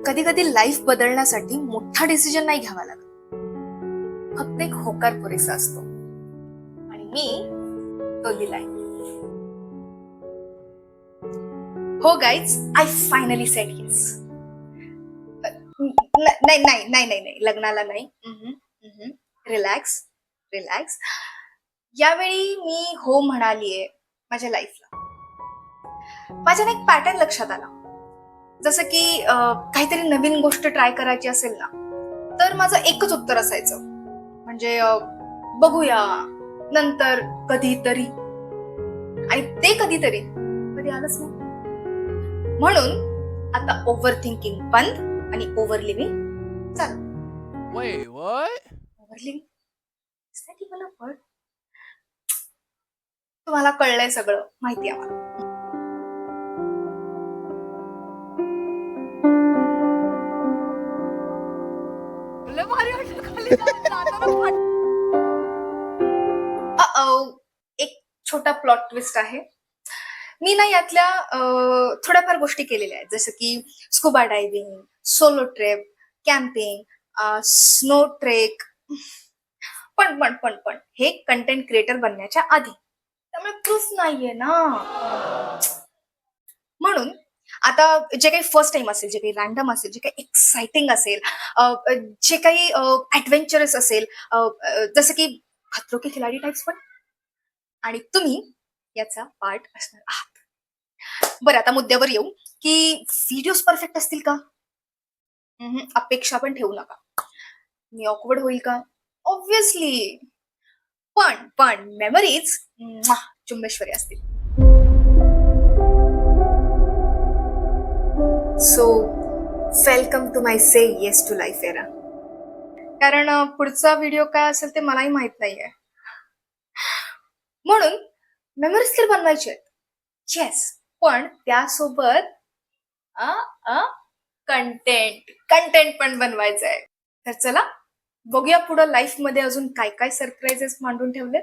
कधी कधी लाईफ बदलण्यासाठी मोठा डिसिजन नाही घ्यावा लागत, फक्त एक होकार पुरेसा असतो आणि मी तो दिलाय. हो guys, I finally sed yes. नाही नाही नाही नाही नाही, लग्नाला नाही. Relax relax. यावेळी मी हो म्हणालीये माझ्या लाईफला. माझ्या एक पॅटर्न लक्षात आला. जसं की काहीतरी नवीन गोष्ट ट्राय करायची असेल ना, तर माझं एकच उत्तर असायचं, म्हणजे बघूया, नंतर, कधीतरी. आणि ते कधीतरी कधी आलंच नाही. म्हणून आता ओव्हर थिंकिंग बंद आणि ओव्हर लिव्हिंग चालू. Wait, what? Over living, is that even a word? तुम्हाला कळलंय सगळं, माहिती आहे मला. लय भारी वाटलं खाली जाऊन जाताना फाट. एक छोटा प्लॉट ट्विस्ट आहे. मी ना यातल्या थोड्याफार गोष्टी केलेल्या आहेत, जसं की scuba diving, solo trip, camping, snow trek. पण पण पण पण हे कंटेंट क्रिएटर बनण्याच्या आधी, त्यामुळे प्रूफ नाहीये ना. म्हणून आता जे काही फर्स्ट टाइम असेल, जे काही रॅन्डम असेल, जे काही एक्साइटिंग असेल, जे काही ऍडव्हेंचरस असेल, जसं की खतरो के खिलाडी टाइप्स पण, आणि तुम्ही याचा पार्ट असणार आहात. बरं, आता मुद्द्यावर येऊ की व्हिडिओज परफेक्ट असतील का? अपेक्षा पण ठेवू नका. मी ऑकवर्ड होईल का? ऑब्विसली. पण पण मेमरीज चुंबेश्वरी असतील. So welcome to my say yes to life era. कारण पुढचा व्हिडिओ काय असेल ते मलाही माहित नाहीये. म्हणून मेमरीज तर बनवायचे आहेत, येस, पण त्यासोबत कंटेंट कंटेंट पण बनवायचं आहे. तर चला बघूया पुढं लाईफ मध्ये अजून काय काय सरप्राइजेस मांडून ठेवले.